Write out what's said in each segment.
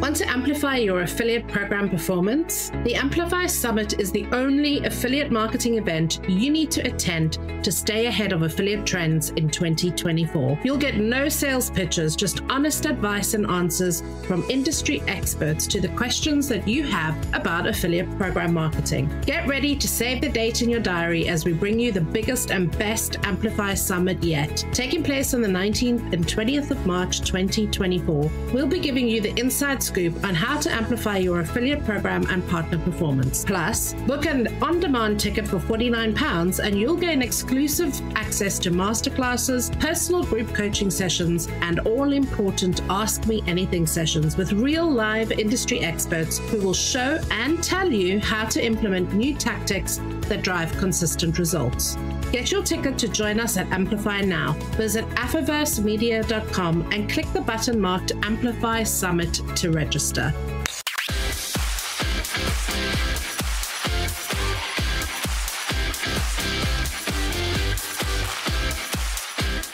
Want to amplify your affiliate program performance? The Amplify Summit is the only affiliate marketing event you need to attend to stay ahead of affiliate trends in 2024. You'll get no sales pitches, just honest advice and answers from industry experts to the questions that you have about affiliate program marketing. Get ready to save the date in your diary as we bring you the biggest and best Amplify Summit yet. Taking place on the 19th and 20th of March 2024, we'll be giving you the inside scoop on how to amplify your affiliate program and partner performance. Plus, book an on-demand ticket for £49 and you'll gain exclusive access to masterclasses, personal group coaching sessions, and all-important Ask Me Anything sessions with real live industry experts who will show and tell you how to implement new tactics that drive consistent results. Get your ticket to join us at Amplify now. Visit afiversemedia.com and click the button marked Amplify Summit to register.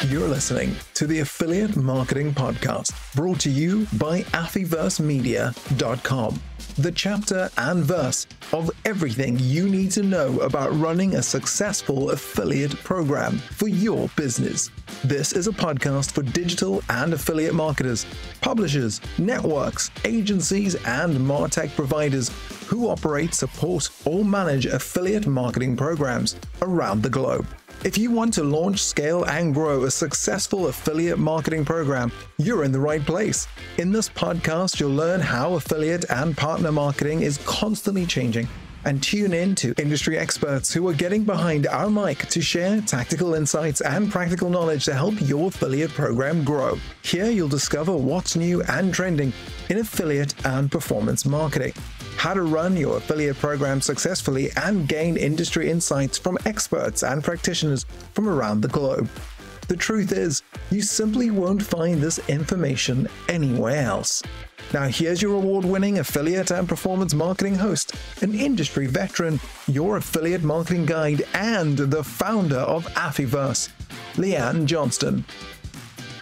You're listening to the Affiliate Marketing Podcast, brought to you by afiversemedia.com. The chapter and verse of everything you need to know about running a successful affiliate program for your business. This is a podcast for digital and affiliate marketers, publishers, networks, agencies, and MarTech providers who operate, support, or manage affiliate marketing programs around the globe. If you want to launch, scale, and grow a successful affiliate marketing program, you're in the right place. In this podcast, you'll learn how affiliate and partner marketing is constantly changing, and tune in to industry experts who are getting behind our mic to share tactical insights and practical knowledge to help your affiliate program grow. Here you'll discover what's new and trending in affiliate and performance marketing, how to run your affiliate program successfully, and gain industry insights from experts and practitioners from around the globe. The truth is, you simply won't find this information anywhere else. Now here's your award-winning affiliate and performance marketing host, an industry veteran, your affiliate marketing guide, and the founder of Afiverse, Leanne Johnston.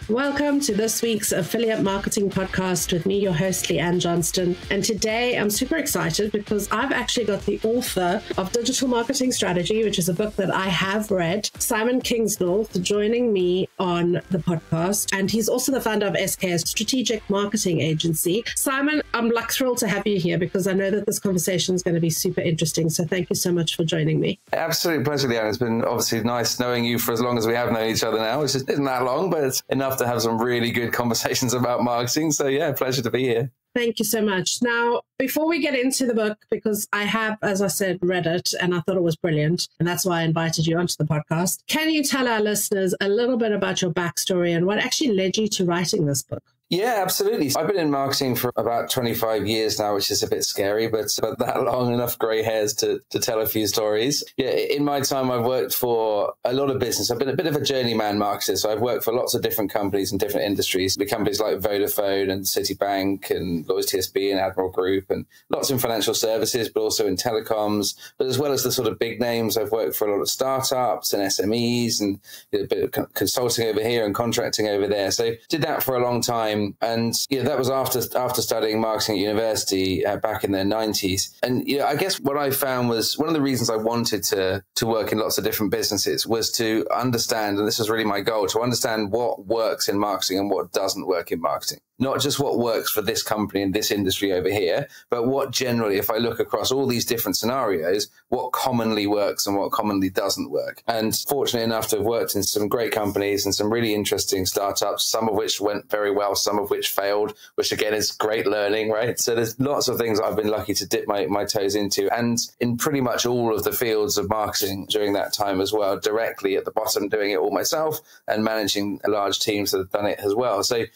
Welcome to this week's Affiliate Marketing Podcast with me, your host, Leanne Johnston. And today I'm super excited because I've actually got the author of Digital Marketing Strategy, which is a book that I have read, Simon Kingsnorth, joining me on the podcast. And he's also the founder of SK's Strategic Marketing Agency. Simon, I'm thrilled to have you here because I know that this conversation is going to be super interesting. So thank you so much for joining me. Absolute pleasure, Leanne. It's been obviously nice knowing you for as long as we have known each other now, which isn't that long, but it's enough to have some really good conversations about marketing. So yeah, pleasure to be here. Thank you so much. Now, before we get into the book, because I have, as I said, read it and I thought it was brilliant, and that's why I invited you onto the podcast, can you tell our listeners a little bit about your backstory and what actually led you to writing this book? Yeah, absolutely. I've been in marketing for about 25 years now, which is a bit scary, but that long enough grey hairs to tell a few stories. Yeah, in my time, I've worked for a lot of business. I've been a bit of a journeyman marketer, so I've worked for lots of different companies in different industries, with companies like Vodafone and Citibank and Lloyds TSB and Admiral Group, and lots in financial services, but also in telecoms. But as well as the sort of big names, I've worked for a lot of startups and SMEs and a bit of consulting over here and contracting over there. So did that for a long time. And that was after studying marketing at university back in the 90s. And I guess what I found was one of the reasons I wanted to work in lots of different businesses was to understand, and this was really my goal, to understand what works in marketing and what doesn't work in marketing. Not just what works for this company in this industry over here, but what generally, if I look across all these different scenarios, what commonly works and what commonly doesn't work. And fortunate enough to have worked in some great companies and some really interesting startups, some of which went very well, some of which failed, which again is great learning, right? So there's lots of things I've been lucky to dip my toes into, and in pretty much all of the fields of marketing during that time as well, directly at the bottom, doing it all myself and managing large teams that have done it as well. So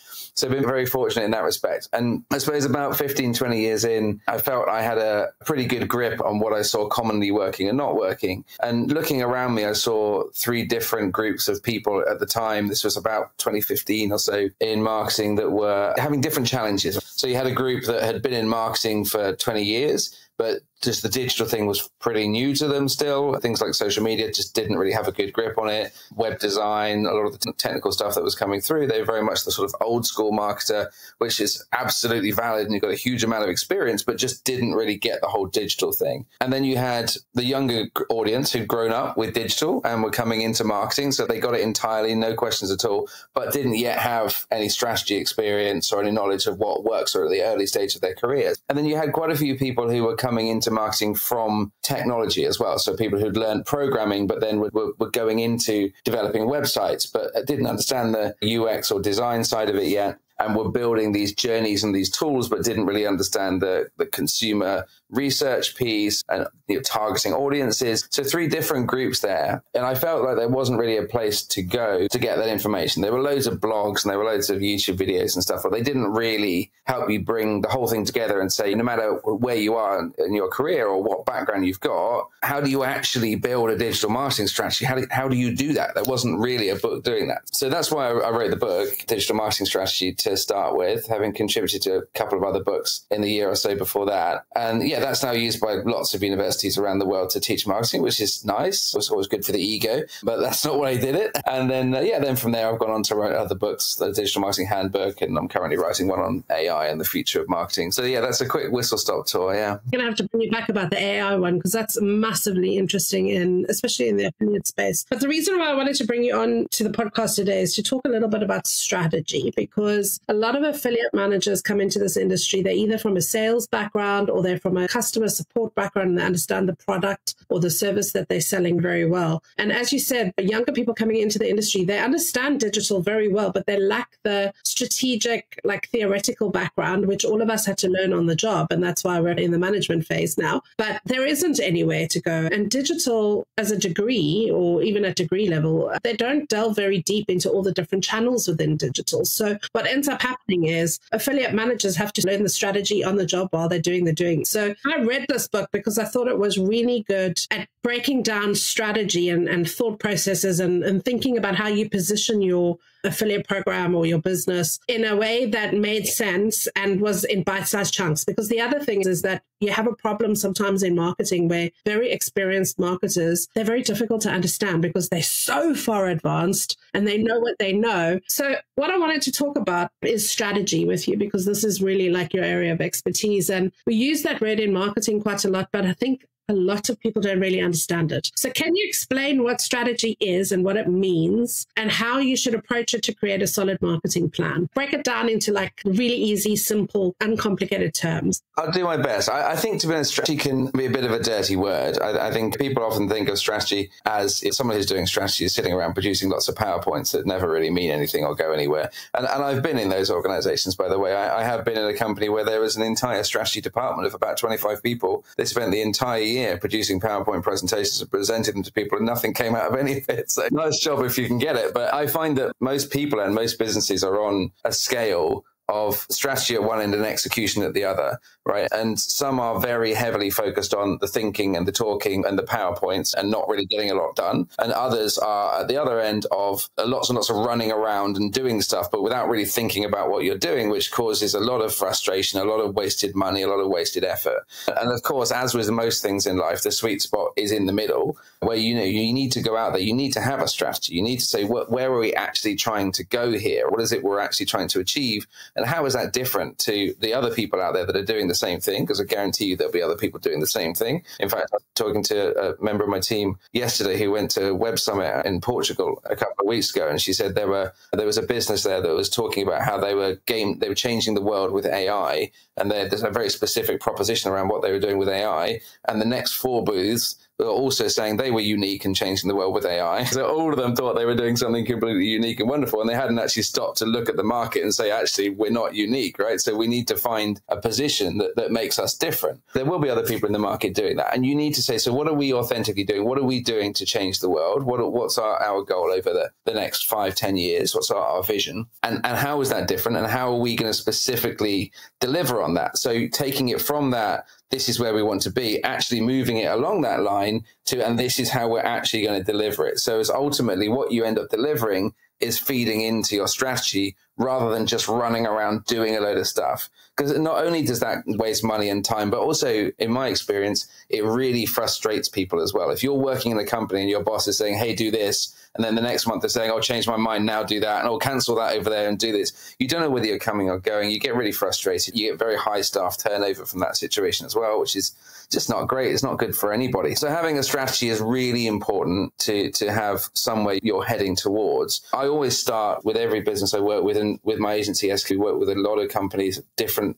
I've been very fortunate in that respect. And I suppose about 15, 20 years in, I felt I had a pretty good grip on what I saw commonly working and not working. And looking around me, I saw three different groups of people at the time. This was about 2015 or so in marketing that were having different challenges. So you had a group that had been in marketing for 20 years, but just the digital thing was pretty new to them still. Things like social media just didn't really have a good grip on it. Web design, a lot of the technical stuff that was coming through, they were very much the sort of old school marketer, which is absolutely valid and you've got a huge amount of experience, but just didn't really get the whole digital thing. And then you had the younger audience who'd grown up with digital and were coming into marketing. So they got it entirely, no questions at all, but didn't yet have any strategy experience or any knowledge of what works or at the early stage of their careers. And then you had quite a few people who were coming into marketing from technology as well. So people who'd learned programming, but then were going into developing websites, but didn't understand the UX or design side of it yet, and were building these journeys and these tools, but didn't really understand the consumer research piece and targeting audiences. So 3 different groups there. And I felt like there wasn't really a place to go to get that information. There were loads of blogs and there were loads of YouTube videos and stuff, but they didn't really help you bring the whole thing together and say, no matter where you are in your career or what background you've got, how do you actually build a digital marketing strategy? How do you do that? There wasn't really a book doing that. So that's why I wrote the book, Digital Marketing Strategy, to start with, having contributed to a couple of other books in the year or so before that. And yeah, that's now used by lots of universities around the world to teach marketing, which is nice. It's always good for the ego, but that's not why I did it. And then, then from there, I've gone on to write other books, the Digital Marketing Handbook, and I'm currently writing one on AI and the future of marketing. So yeah, that's a quick whistle-stop tour, yeah. I'm going to have to bring you back about the AI one, because that's massively interesting, especially in the affiliate space. But the reason why I wanted to bring you on to the podcast today is to talk a little bit about strategy, because a lot of affiliate managers come into this industry. They're either from a sales background or they're from a customer support background, and they understand the product or the service that they're selling very well. And as you said, younger people coming into the industry, they understand digital very well, but they lack the strategic, theoretical background, which all of us had to learn on the job. And that's why we're in the management phase now. But there isn't anywhere to go. And digital as a degree, or even at degree level, they don't delve very deep into all the different channels within digital. So what ends up happening is affiliate managers have to learn the strategy on the job while they're doing the doing. So I read this book because I thought it was really good at breaking down strategy and thought processes and thinking about how you position your affiliate program or your business in a way that made sense and was in bite-sized chunks. Because the other thing is that you have a problem sometimes in marketing where very experienced marketers, they're very difficult to understand because they're so far advanced and they know what they know. So what I wanted to talk about is strategy with you, because this is really like your area of expertise. And we use that word in marketing quite a lot, but I think a lot of people don't really understand it. So can you explain what strategy is and what it means and how you should approach it to create a solid marketing plan? Break it down into really easy, simple, uncomplicated terms. I'll do my best. I think, to be honest, strategy can be a bit of a dirty word. I think people often think of strategy as if someone who's doing strategy is sitting around producing lots of PowerPoints that never really mean anything or go anywhere. And I've been in those organizations, by the way. I have been in a company where there was an entire strategy department of about 25 people. They spent the entire year producing PowerPoint presentations and presenting them to people, and nothing came out of any of it. So nice job if you can get it. But I find that most people and most businesses are on a scale of strategy at one end and execution at the other, right? And some are very heavily focused on the thinking and the talking and the PowerPoints and not really getting a lot done. And others are at the other end of lots and lots of running around and doing stuff, but without really thinking about what you're doing, which causes a lot of frustration, a lot of wasted money, a lot of wasted effort. And of course, as with most things in life, the sweet spot is in the middle, where you need to go out there. You need to have a strategy. You need to say, where are we actually trying to go here? What is it we're actually trying to achieve? And how is that different to the other people out there that are doing the same thing? Because I guarantee you there'll be other people doing the same thing. In fact, I was talking to a member of my team yesterday who went to Web Summit in Portugal a couple of weeks ago, and she said there was a business there that was talking about how they were changing the world with AI, and there's a very specific proposition around what they were doing with AI. And the next 4 booths were also saying they were unique and changing the world with AI. So all of them thought they were doing something completely unique and wonderful, and they hadn't actually stopped to look at the market and say, actually, we're not unique, right? So we need to find a position that makes us different. There will be other people in the market doing that. And you need to say, so what are we authentically doing? What are we doing to change the world? What's our goal over the next 5-10 years? What's our vision? And how is that different? And how are we going to specifically deliver on that? So taking it from that, this is where we want to be, actually moving it along that line and this is how we're actually going to deliver it. So it's ultimately what you end up delivering is feeding into your strategy rather than just running around doing a load of stuff. Because not only does that waste money and time, but also, in my experience, it really frustrates people as well. If you're working in a company and your boss is saying, hey, do this, and then the next month they're saying, I'll change my mind now, do that, and I'll cancel that over there and do this. You don't know whether you're coming or going. You get really frustrated. You get very high staff turnover from that situation as well, which is just not great. It's not good for anybody. So having a strategy is really important to have somewhere you're heading towards. I always start with every business I work with, and with my agency, SQ, work with a lot of companies,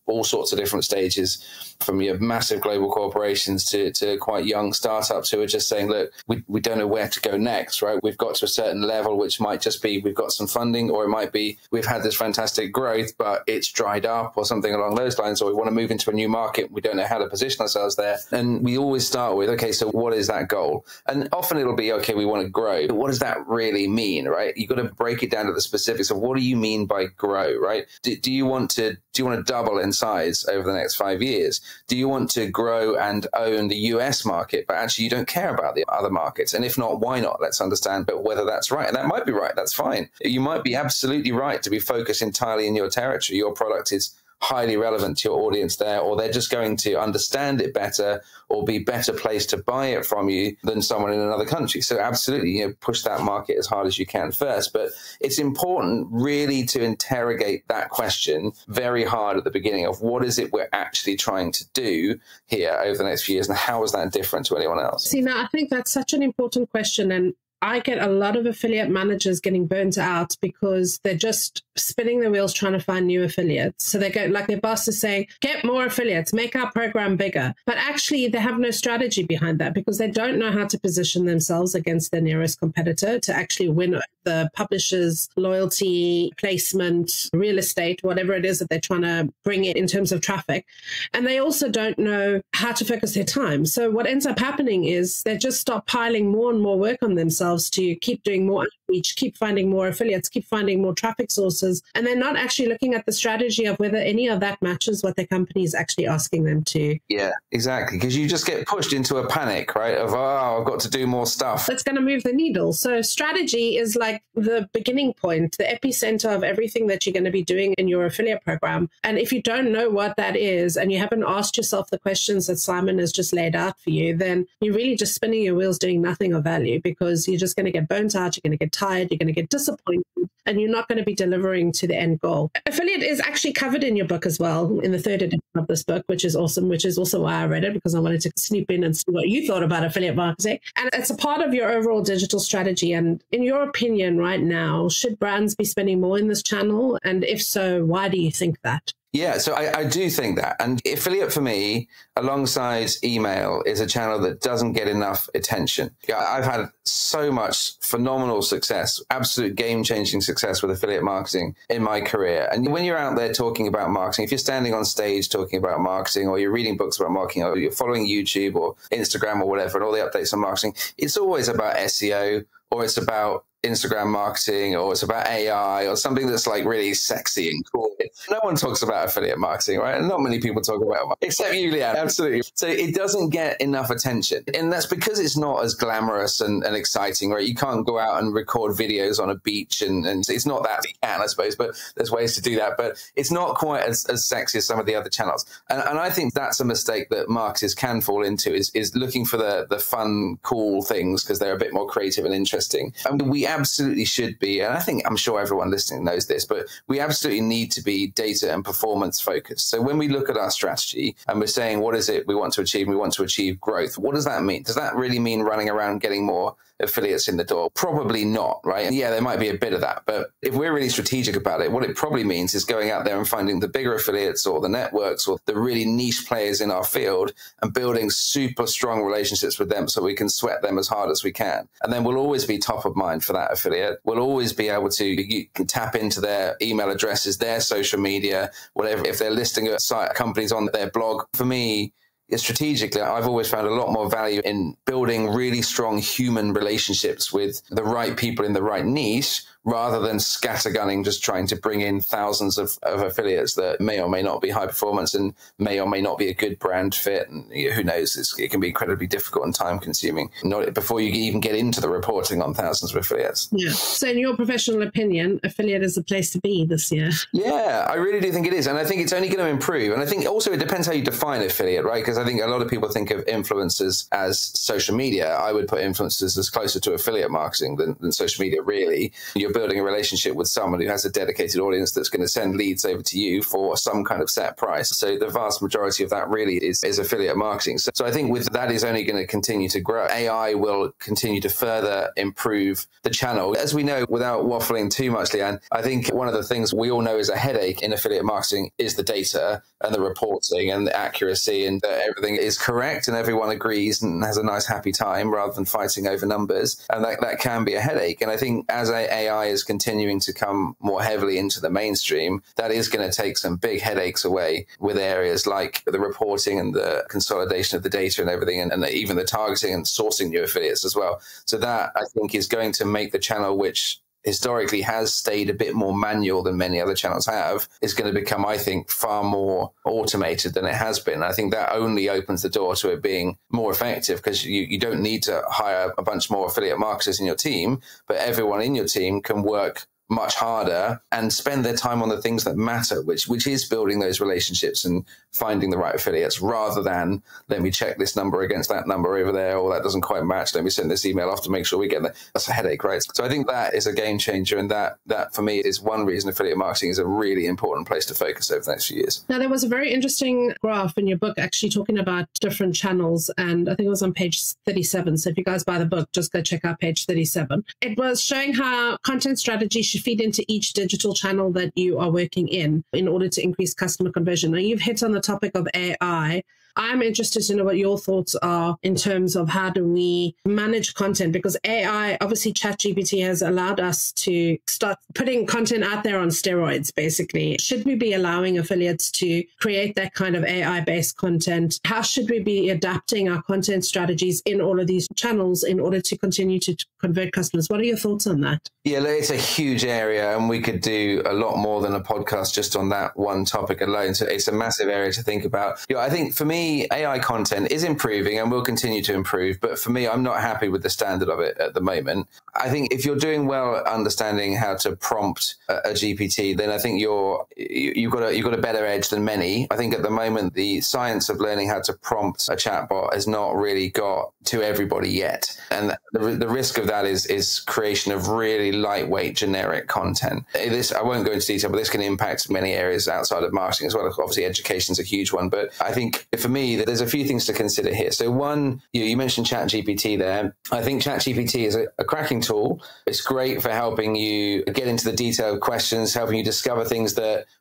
all sorts of different stages, from your massive global corporations to quite young startups who are just saying, look, we don't know where to go next, right? We've got to a certain level, which might just be we've got some funding, or it might be we've had this fantastic growth, but it's dried up or something along those lines, or we want to move into a new market. We don't know how to position ourselves there. And we always start with, okay, so what is that goal? And often it'll be, okay, we want to grow. But what does that really mean, right? You've got to break it down to the specifics of what do you mean by grow, right? Do you want to double in size over the next 5 years? Do you want to grow and own the US market, but actually you don't care about the other markets? And if not, why not? Let's understand whether that's right. And that might be right. That's fine. You might be absolutely right to be focused entirely in your territory. Your product is highly relevant to your audience there, or they're just going to understand it better or be better placed to buy it from you than someone in another country. So absolutely, push that market as hard as you can first. But it's important really to interrogate that question very hard at the beginning of what is it we're actually trying to do here over the next few years, and how is that different to anyone else? See, now I think that's such an important question, and I get a lot of affiliate managers getting burnt out because they're just spinning their wheels trying to find new affiliates. So they go, like their boss is saying, get more affiliates, make our program bigger. But actually they have no strategy behind that because they don't know how to position themselves against their nearest competitor to actually win the publisher's loyalty, placement, real estate, whatever it is that they're trying to bring in terms of traffic. And they also don't know how to focus their time. So what ends up happening is they just start piling more and more work on themselves to keep doing more outreach, keep finding more affiliates, keep finding more traffic sources. And they're not actually looking at the strategy of whether any of that matches what their company is actually asking them to. Yeah, exactly. Because you just get pushed into a panic, right? Of, oh, I've got to do more stuff. That's going to move the needle. So strategy is like the beginning point, the epicenter of everything that you're going to be doing in your affiliate program. And if you don't know what that is, and you haven't asked yourself the questions that Simon has just laid out for you, then you're really just spinning your wheels doing nothing of value, because you're just going to get burnt out, you're going to get tired, you're going to get disappointed, and you're not going to be delivering to the end goal. Affiliate is actually covered in your book as well, in the third edition of this book, which is awesome, which is also why I read it, because I wanted to snoop in and see what you thought about affiliate marketing. And it's a part of your overall digital strategy. And in your opinion right now, should brands be spending more in this channel? And if so, why do you think that? Yeah, so I do think that. And affiliate for me, alongside email, is a channel that doesn't get enough attention. Yeah, I've had so much phenomenal success, absolute game-changing success with affiliate marketing in my career. And when you're out there talking about marketing, if you're standing on stage talking about marketing, or you're reading books about marketing, or you're following YouTube or Instagram or whatever, and all the updates on marketing, it's always about SEO, or it's about Instagram marketing, or it's about AI, or something that's like really sexy and cool. No one talks about affiliate marketing, right? And not many people talk about it, except you, Leanne. Absolutely. So it doesn't get enough attention. And that's because it's not as glamorous and exciting, right? You can't go out and record videos on a beach, and it's not that. You can, I suppose, but there's ways to do that. But it's not quite as sexy as some of the other channels. And I think that's a mistake that marketers can fall into, is looking for the fun, cool things because they're a bit more creative and interesting. And we absolutely should be, and I'm sure everyone listening knows this, but we absolutely need to be data and performance focused. So when we look at our strategy and we're saying, what is it we want to achieve? We want to achieve growth. What does that mean? Does that really mean running around getting more affiliates in the door? Probably not, right? Yeah, there might be a bit of that, but if we're really strategic about it, what it probably means is going out there and finding the bigger affiliates or the networks or the really niche players in our field and building super strong relationships with them so we can sweat them as hard as we can. And then we'll always be top of mind for that affiliate. We'll always be able to, you can tap into their email addresses, their social media, whatever, if they're listing companies on their blog. For me, strategically, I've always found a lot more value in building really strong human relationships with the right people in the right niche, rather than scattergunning, just trying to bring in thousands of affiliates that may or may not be high performance and may or may not be a good brand fit. And who knows, it can be incredibly difficult and time consuming before you even get into the reporting on thousands of affiliates. Yeah. So in your professional opinion, affiliate is the place to be this year? Yeah, I really do think it is. And I think it's only going to improve. And I think also it depends how you define affiliate, right? Because I think a lot of people think of influencers as social media. I would put influencers as closer to affiliate marketing than social media, really. You're building a relationship with someone who has a dedicated audience that's going to send leads over to you for some kind of set price. So the vast majority of that really is affiliate marketing. So I think with that is only going to continue to grow. AI will continue to further improve the channel. As we know, without waffling too much, Leanne, I think one of the things we all know is a headache in affiliate marketing is the data and the reporting and the accuracy, and that everything is correct and everyone agrees and has a nice happy time rather than fighting over numbers. And that can be a headache. And I think as AI is continuing to come more heavily into the mainstream, that is going to take some big headaches away with areas like the reporting and the consolidation of the data and everything, and even the targeting and sourcing new affiliates as well. So that, I think, is going to make the channel, which historically has stayed a bit more manual than many other channels have, is going to become, I think, far more automated than it has been. I think that only opens the door to it being more effective, because you don't need to hire a bunch more affiliate marketers in your team, but everyone in your team can work much harder and spend their time on the things that matter, which is building those relationships and finding the right affiliates, rather than let me check this number against that number over there, or that doesn't quite match, let me send this email off to make sure we get that. That's a headache, right? So I think that is a game changer, and that for me is one reason affiliate marketing is a really important place to focus over the next few years. Now, there was a very interesting graph in your book actually talking about different channels, and I think it was on page 37. So if you guys buy the book, just go check out page 37. It was showing how content strategy should feed into each digital channel that you are working in order to increase customer conversion. Now, you've hit on the topic of AI. I'm interested to know what your thoughts are in terms of how do we manage content, because AI, obviously ChatGPT has allowed us to start putting content out there on steroids, basically. Should we be allowing affiliates to create that kind of AI-based content? How should we be adapting our content strategies in all of these channels in order to continue to convert customers? What are your thoughts on that? Yeah, it's a huge area, and we could do a lot more than a podcast just on that one topic alone. So it's a massive area to think about. I think for me, AI content is improving and will continue to improve, but for me, I'm not happy with the standard of it at the moment. I think if you're doing well understanding how to prompt a GPT, then I think you've got a better edge than many. I think at the moment, the science of learning how to prompt a chatbot has not really got to everybody yet. And the risk of that is creation of really lightweight, generic content. I won't go into detail, but this can impact many areas outside of marketing as well. Obviously, education is a huge one. But I think for me, there's a few things to consider here. So one, you mentioned ChatGPT there. I think ChatGPT is a cracking tool. It's great for helping you get into the detailed questions, helping you discover things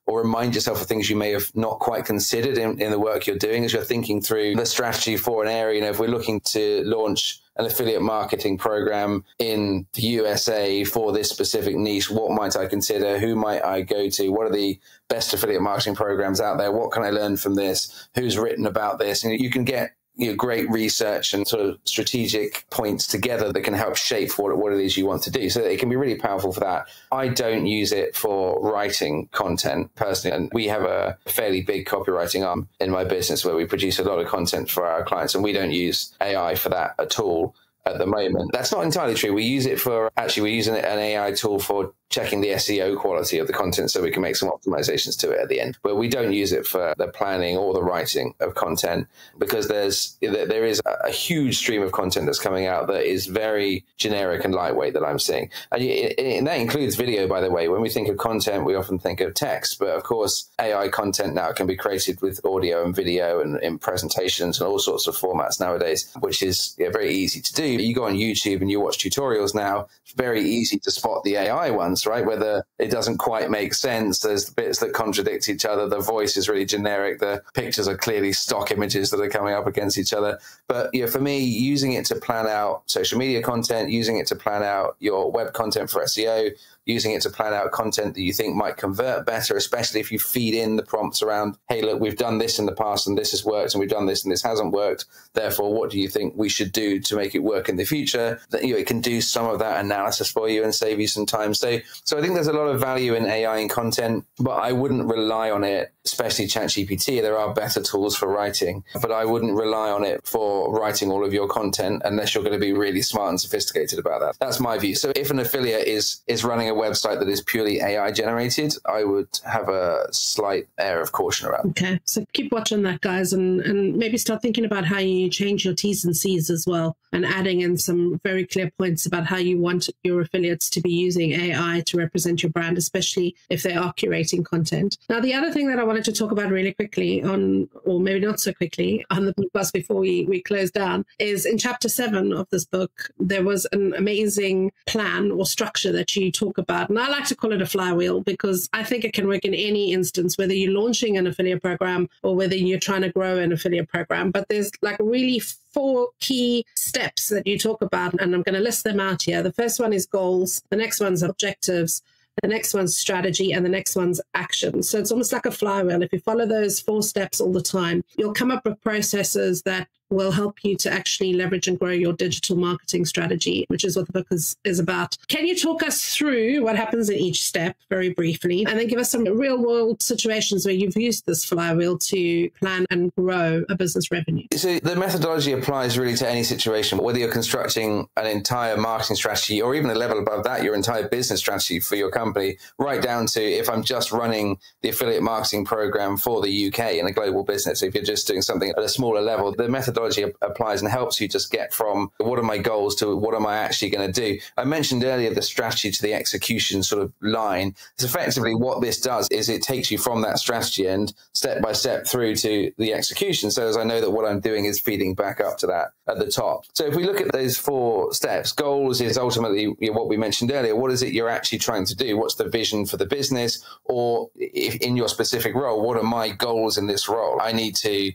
or remind yourself of things you may have not quite considered in the work you're doing as you're thinking through the strategy for an area. If we're looking to launch an affiliate marketing program in the USA for this specific niche, what might I consider? Who might I go to? What are the best affiliate marketing programs out there? What can I learn from this? Who's written about this? And you can get great research and sort of strategic points together that can help shape what it is you want to do. So it can be really powerful for that. I don't use it for writing content personally. And we have a fairly big copywriting arm in my business where we produce a lot of content for our clients, and we don't use AI for that at all at the moment. That's not entirely true. We use it we're using an AI tool for checking the SEO quality of the content so we can make some optimizations to it at the end. But we don't use it for the planning or the writing of content, because there is a huge stream of content that's coming out that is very generic and lightweight that I'm seeing. And that includes video, by the way. When we think of content, we often think of text. But of course, AI content now can be created with audio and video and in presentations and all sorts of formats nowadays, which is very easy to do. You go on YouTube and you watch tutorials now, it's very easy to spot the AI ones, right? Whether it doesn't quite make sense, there's bits that contradict each other, the voice is really generic, the pictures are clearly stock images that are coming up against each other. But for me, using it to plan out social media content, using it to plan out your web content for SEO, using it to plan out content that you think might convert better, especially if you feed in the prompts around, hey, look, we've done this in the past and this has worked, and we've done this and this hasn't worked. Therefore, what do you think we should do to make it work in the future? That, you know, it can do some of that analysis for you and save you some time. So I think there's a lot of value in AI in content, but I wouldn't rely on it, especially ChatGPT. There are better tools for writing, but I wouldn't rely on it for writing all of your content unless you're going to be really smart and sophisticated about that. That's my view. So if an affiliate is running a website that is purely AI generated, I would have a slight air of caution around. Okay, so keep watching that, guys, and maybe start thinking about how you change your T's and C's as well, and adding in some very clear points about how you want your affiliates to be using AI to represent your brand, especially if they are curating content. Now, the other thing that I wanted to talk about really quickly on, or maybe not so quickly, on the podcast before we close down, is in chapter 7 of this book, there was an amazing plan or structure that you talk about. And I like to call it a flywheel because I think it can work in any instance, whether you're launching an affiliate program or whether you're trying to grow an affiliate program. But there's like really 4 key steps that you talk about, and I'm going to list them out here. The first one is goals. The next one's objectives. The next one's strategy, and the next one's action. So it's almost like a flywheel. If you follow those 4 steps all the time, you'll come up with processes that will help you to actually leverage and grow your digital marketing strategy, which is what the book is about. Can you talk us through what happens in each step very briefly, and then give us some real world situations where you've used this flywheel to plan and grow a business revenue? So the methodology applies really to any situation, whether you're constructing an entire marketing strategy or even a level above that, your entire business strategy for your company, right down to if I'm just running the affiliate marketing program for the UK in a global business. If you're just doing something at a smaller level, the methodology applies and helps you just get from what are my goals to what am I actually going to do. I mentioned earlier the strategy to the execution sort of line. It's effectively what this does is it takes you from that strategy end step by step through to the execution. So as I know that what I'm doing is feeding back up to that at the top. So if we look at those 4 steps, goals is ultimately what we mentioned earlier. What is it you're actually trying to do? What's the vision for the business? Or if in your specific role, what are my goals in this role? I need to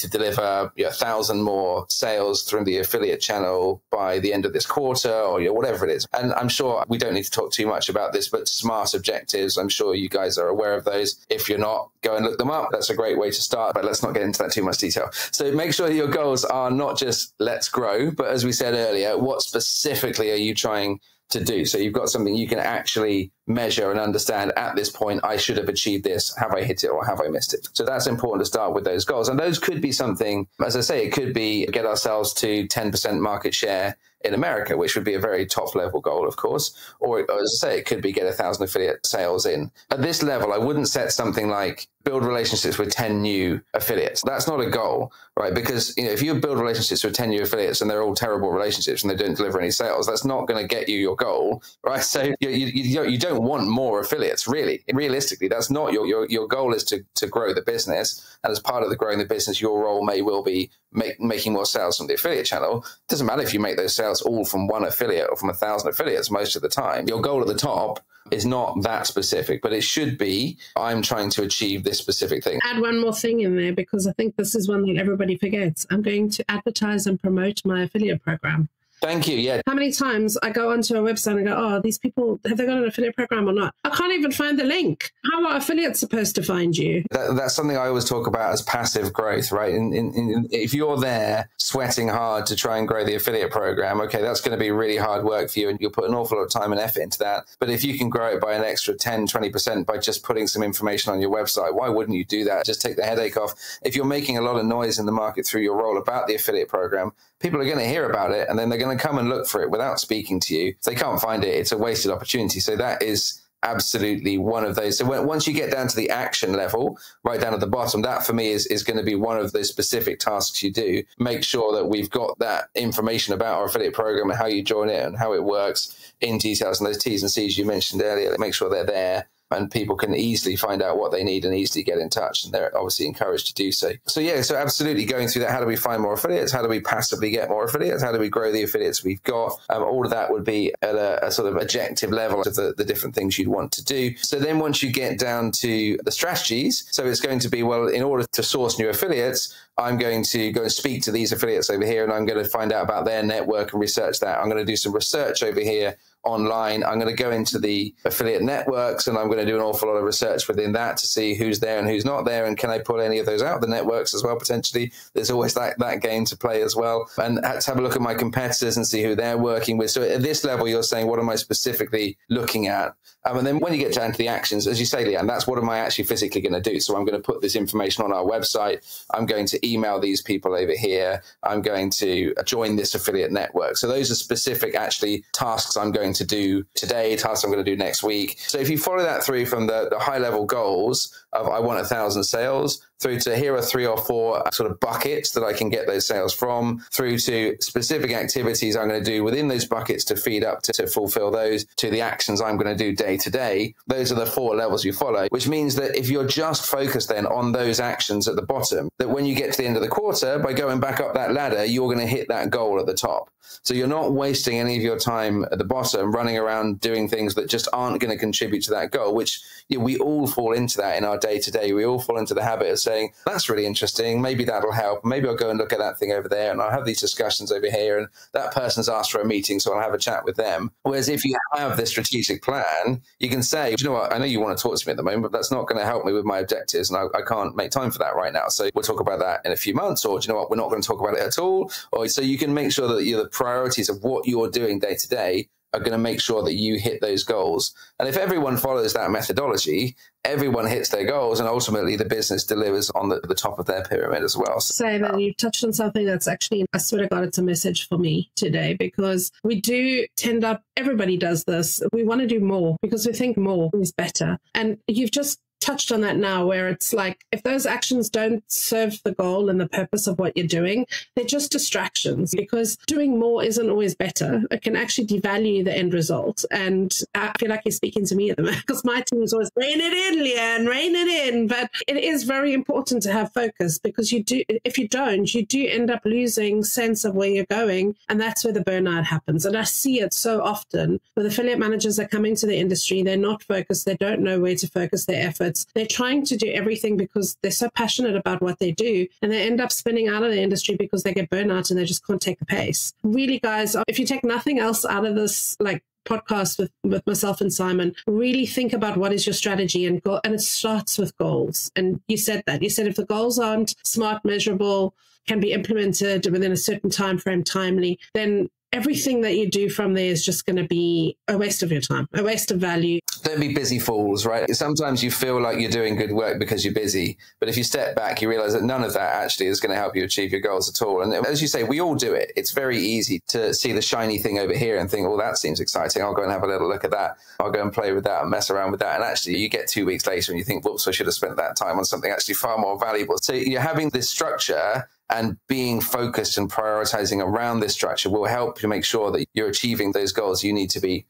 deliver 1,000 more sales through the affiliate channel by the end of this quarter, or whatever it is. And I'm sure we don't need to talk too much about this, but SMART objectives, I'm sure you guys are aware of those. If you're not, go and look them up. That's a great way to start, but let's not get into that too much detail. So make sure your goals are not just let's grow, but as we said earlier, what specifically are you trying to do? So you've got something you can actually measure and understand at this point, I should have achieved this. Have I hit it or have I missed it? So that's important to start with those goals. And those could be something, as I say, it could be get ourselves to 10% market share in America, which would be a very top level goal, of course. Or as I say, it could be get 1,000 affiliate sales in. At this level, I wouldn't set something like build relationships with 10 new affiliates. That's not a goal, right? Because if you build relationships with 10 new affiliates and they're all terrible relationships and they don't deliver any sales, that's not going to get you your goal, right? So you don't want more affiliates, really. Realistically, that's not your goal is to grow the business. And as part of the growing the business, your role may well be making more sales from the affiliate channel. It doesn't matter if you make those sales all from one affiliate or from 1,000 affiliates most of the time. Your goal at the top is not that specific, but it should be, I'm trying to achieve this specific thing. Add one more thing in there, because I think this is one that everybody forgets. I'm going to advertise and promote my affiliate program. Thank you. Yeah. How many times I go onto a website and go, oh, these people, have they got an affiliate program or not? I can't even find the link. How are affiliates supposed to find you? That's something I always talk about as passive growth, right? If you're there sweating hard to try and grow the affiliate program, okay, that's going to be really hard work for you and you'll put an awful lot of time and effort into that. But if you can grow it by an extra 10, 20% by just putting some information on your website, why wouldn't you do that? Just take the headache off. If you're making a lot of noise in the market through your role about the affiliate program, people are going to hear about it and then they're going to come and look for it without speaking to you. If they can't find it, it's a wasted opportunity. So that is absolutely one of those. So once you get down to the action level, right down at the bottom, that for me is going to be one of the specific tasks you do. Make sure that we've got that information about our affiliate program and how you join it and how it works in details. And those T's and C's you mentioned earlier, make sure they're there. And people can easily find out what they need and easily get in touch. And they're obviously encouraged to do so. So absolutely going through that. How do we find more affiliates? How do we passively get more affiliates? How do we grow the affiliates we've got? All of that would be at a sort of objective level of the different things you'd want to do. So then once you get down to the strategies, so it's going to be, well, in order to source new affiliates, I'm going to go and speak to these affiliates over here and I'm going to find out about their network and research that. I'm going to do some research over here online. I'm going to go into the affiliate networks and I'm going to do an awful lot of research within that to see who's there and who's not there. And can I pull any of those out of the networks as well, potentially? There's always that game to play as well. And to have a look at my competitors and see who they're working with. So at this level, you're saying, what am I specifically looking at? And then when you get down to the actions, as you say, Leanne, that's what am I actually physically going to do? So I'm going to put this information on our website. I'm going to email these people over here. I'm going to join this affiliate network. So those are specific actually tasks I'm going to do today, tasks I'm going to do next week. So if you follow that through from the high level goals of I want 1,000 sales through to here are 3 or 4 sort of buckets that I can get those sales from, through to specific activities I'm going to do within those buckets to feed up to fulfill those, to the actions I'm going to do day to day. Those are the 4 levels you follow, which means that if you're just focused then on those actions at the bottom, that when you get to the end of the quarter, by going back up that ladder, you're going to hit that goal at the top. So you're not wasting any of your time at the bottom running around doing things that just aren't going to contribute to that goal, which we all fall into that in our day to day. We all fall into the habit of saying, that's really interesting. Maybe that'll help. Maybe I'll go and look at that thing over there and I'll have these discussions over here. And that person's asked for a meeting, so I'll have a chat with them. Whereas if you have this strategic plan, you can say, you know what, I know you want to talk to me at the moment, but that's not going to help me with my objectives. And I can't make time for that right now. So we'll talk about that in a few months. Or do you know what, we're not going to talk about it at all. Or so you can make sure that the priorities of what you're doing day to day are going to make sure that you hit those goals. And if everyone follows that methodology, everyone hits their goals, and ultimately the business delivers on the top of their pyramid as well. Say that you touched on something that's actually, I swear to God, it's a message for me today, because we do tend up, everybody does this. We want to do more because we think more is better. And you've just touched on that now, where it's like, if those actions don't serve the goal and the purpose of what you're doing, they're just distractions, because doing more isn't always better. It can actually devalue the end result. And I feel like you're speaking to me at the moment, because my team is always, rein it in, Leanne, rein it in. But it is very important to have focus, because you do, if you don't, you do end up losing sense of where you're going. And that's where the burnout happens. And I see it so often with affiliate managers that come into the industry. They're not focused. They don't know where to focus their efforts. They're trying to do everything because they're so passionate about what they do, and they end up spinning out of the industry because they get burnout and they just can't take the pace. Really, guys, if you take nothing else out of this, like, podcast with myself and Simon, really think about what is your strategy and goal. And it starts with goals. And you said that. You said if the goals aren't smart, measurable, can be implemented within a certain time frame, timely, then everything that you do from there is just going to be a waste of your time, a waste of value. Don't be busy fools, right? Sometimes you feel like you're doing good work because you're busy. But if you step back, you realize that none of that actually is going to help you achieve your goals at all. And as you say, we all do it. It's very easy to see the shiny thing over here and think, oh, that seems exciting. I'll go and have a little look at that. I'll go and play with that and mess around with that. And actually, you get 2 weeks later and you think, whoops, I should have spent that time on something actually far more valuable. So you're having this structure, and being focused and prioritizing around this structure will help you make sure that you're achieving those goals you need to be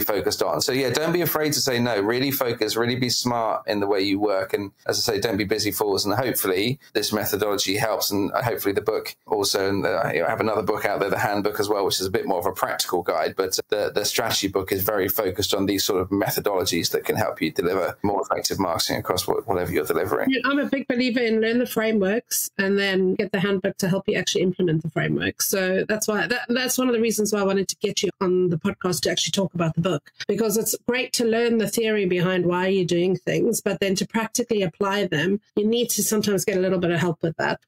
focused on. So yeah, don't be afraid to say no. Really focus, really be smart in the way you work. And as I say, don't be busy fools. And hopefully this methodology helps. And hopefully the book also, and I have another book out there, the handbook as well, which is a bit more of a practical guide. But the strategy book is very focused on these sort of methodologies that can help you deliver more effective marketing across whatever you're delivering. I'm a big believer in learn the frameworks and then get the handbook to help you actually implement the framework. So that's why that's one of the reasons why I wanted to get you on the podcast to actually talk about the book, because it's great to learn the theory behind why you're doing things, but then to practically apply them, you need to sometimes get a little bit of help with that.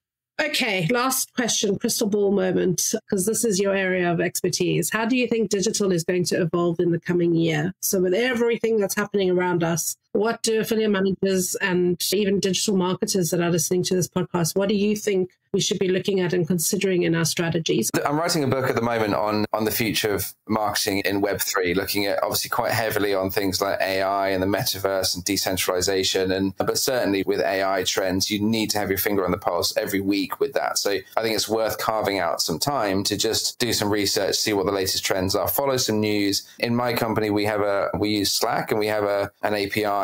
Okay, last question, crystal ball moment, because this is your area of expertise. How do you think digital is going to evolve in the coming year? So with everything that's happening around us, what do affiliate managers and even digital marketers that are listening to this podcast, what do you think we should be looking at and considering in our strategies? I'm writing a book at the moment on the future of marketing in Web3, looking at obviously quite heavily on things like AI and the metaverse and decentralization. But certainly with AI trends, you need to have your finger on the pulse every week with that. So I think it's worth carving out some time to just do some research, see what the latest trends are, follow some news. In my company, we use Slack, and we have an API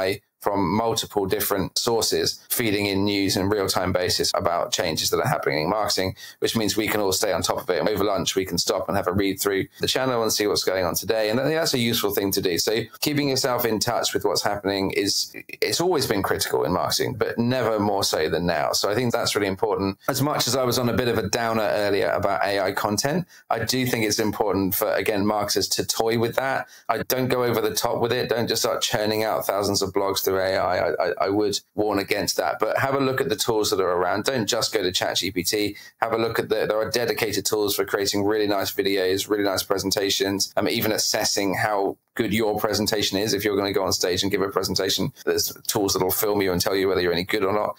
from multiple different sources, feeding in news in real-time basis about changes that are happening in marketing, which means we can all stay on top of it. And over lunch, we can stop and have a read through the channel and see what's going on today. And that's a useful thing to do. So keeping yourself in touch with what's happening it's always been critical in marketing, but never more so than now. So I think that's really important. As much as I was on a bit of a downer earlier about AI content, I do think it's important for, again, marketers to toy with that. I don't go over the top with it. Don't just start churning out thousands of blogs through AI. I would warn against that. But have a look at the tools that are around. Don't just go to ChatGPT. Have a look at there are dedicated tools for creating really nice videos, really nice presentations, even assessing how good your presentation is. If you're going to go on stage and give a presentation, there's tools that will film you and tell you whether you're any good or not.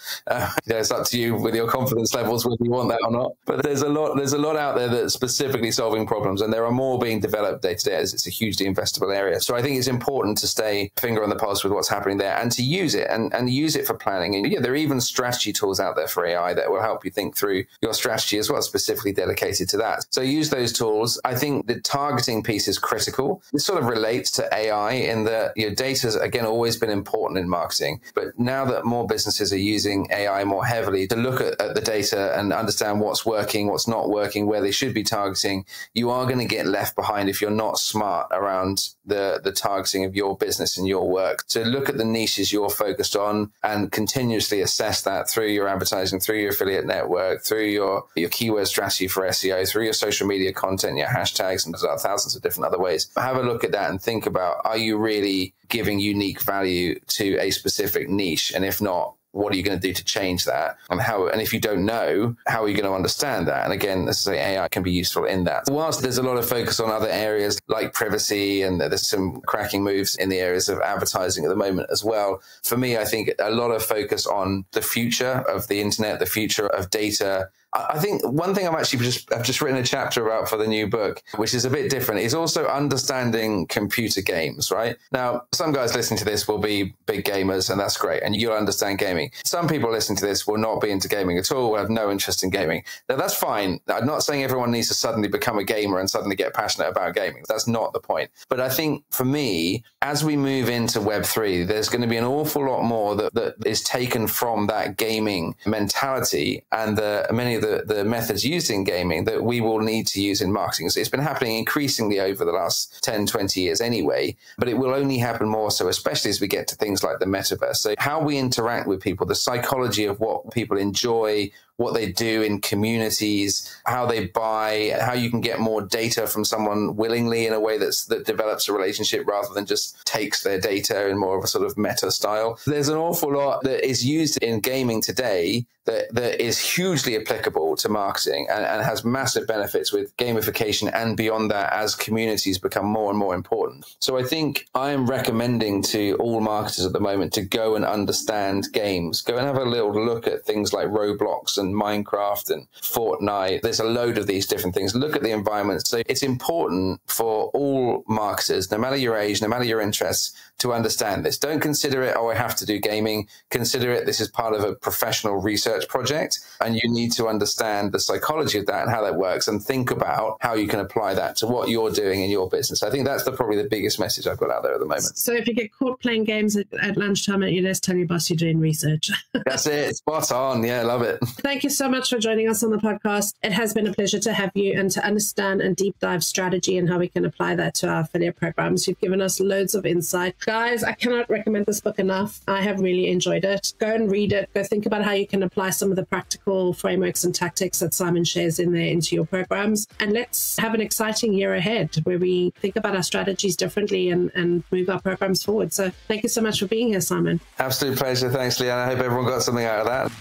It's up to you with your confidence levels whether you want that or not. But there's a lot out there that's specifically solving problems, and there are more being developed day to day as it's a hugely investable area. So I think it's important to stay finger on the pulse with what's happening there and to use it and use it for planning. And yeah, there are even strategy tools out there for AI that will help you think through your strategy as well, specifically dedicated to that. So use those tools. I think the targeting piece is critical. This sort of relates to AI in that data has, again, always been important in marketing. But now that more businesses are using AI more heavily to look at the data and understand what's working, what's not working, where they should be targeting, you are going to get left behind if you're not smart around the targeting of your business and your work. So look at the niches you're focused on and continuously assess that through your advertising, through your affiliate network, through your keyword strategy for SEO, through your social media content, your hashtags, and there's thousands of different other ways. Have a look at that and think about, are you really giving unique value to a specific niche? And if not, what are you going to do to change that? And if you don't know, how are you going to understand that? And again, as I say, AI can be useful in that. Whilst there's a lot of focus on other areas like privacy, and there's some cracking moves in the areas of advertising at the moment as well, for me, I think a lot of focus on the future of the internet, the future of data. I think one thing I've just written a chapter about for the new book, which is a bit different, is also understanding computer games, right? Now, some guys listening to this will be big gamers, and that's great, and you'll understand gaming. Some people listening to this will not be into gaming at all, will have no interest in gaming. Now, that's fine. I'm not saying everyone needs to suddenly become a gamer and suddenly get passionate about gaming. That's not the point. But I think for me, as we move into Web3, there's going to be an awful lot more that is taken from that gaming mentality and many of the methods used in gaming that we will need to use in marketing. So it's been happening increasingly over the last 10, 20 years anyway, but it will only happen more so, especially as we get to things like the metaverse. So how we interact with people, the psychology of what people enjoy, what they do in communities, how they buy, how you can get more data from someone willingly in a way that develops a relationship rather than just takes their data in more of a sort of meta style. There's an awful lot that is used in gaming today that is hugely applicable to marketing and has massive benefits with gamification and beyond that as communities become more and more important. So I think I am recommending to all marketers at the moment to go and understand games. Go and have a little look at things like Roblox and Minecraft and Fortnite. There's a load of these different things. Look at the environment. So it's important for all marketers, no matter your age, no matter your interests, to understand this. Don't consider it, oh, I have to do gaming. Consider it, this is part of a professional research project, and you need to understand the psychology of that and how that works, and think about how you can apply that to what you're doing in your business. I think that's probably the biggest message I've got out there at the moment. So if you get caught playing games at lunchtime at your desk, tell your boss you're doing research. That's it. Spot on. Yeah, love it. Thank you so much for joining us on the podcast. It has been a pleasure to have you and to understand and deep dive strategy and how we can apply that to our affiliate programs. You've given us loads of insight. Guys, I cannot recommend this book enough. I have really enjoyed it. Go and read it. Go think about how you can apply some of the practical frameworks and tactics that Simon shares in there into your programs. And let's have an exciting year ahead where we think about our strategies differently and move our programs forward. So thank you so much for being here, Simon. Absolute pleasure. Thanks, Leanne. I hope everyone got something out of that.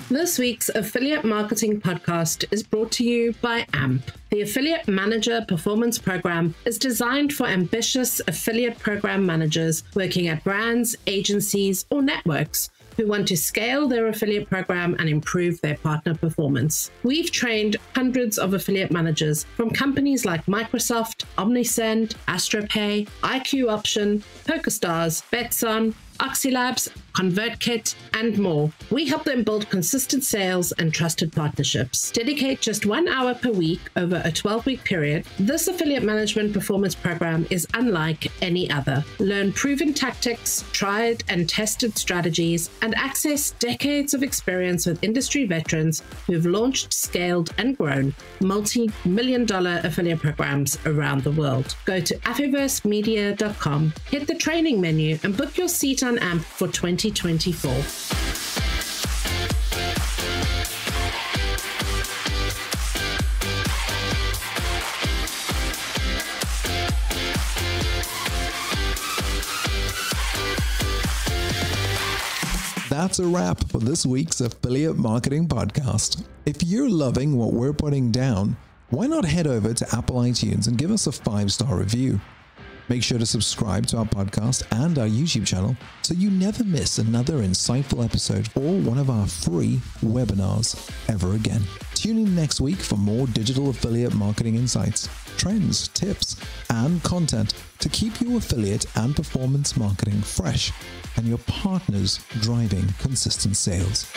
This week's Affiliate Marketing Podcast is brought to you by AMP. The Affiliate Manager Performance Program is designed for ambitious affiliate program managers working at brands, agencies, or networks who want to scale their affiliate program and improve their partner performance. We've trained hundreds of affiliate managers from companies like Microsoft, Omnisend, AstroPay, IQ Option, PokerStars, Betson, Oxylabs, ConvertKit, and more. We help them build consistent sales and trusted partnerships. Dedicate just 1 hour per week over a 12-week period. This affiliate management performance program is unlike any other. Learn proven tactics, tried and tested strategies, and access decades of experience with industry veterans who've launched, scaled, and grown multi-million-dollar affiliate programs around the world. Go to affiversemedia.com, hit the training menu, and book your seat on AMP for 2024. That's a wrap for this week's Affiliate Marketing Podcast. If you're loving what we're putting down, why not head over to Apple iTunes and give us a 5-star review? Make sure to subscribe to our podcast and our YouTube channel so you never miss another insightful episode or one of our free webinars ever again. Tune in next week for more digital affiliate marketing insights, trends, tips, and content to keep your affiliate and performance marketing fresh and your partners driving consistent sales.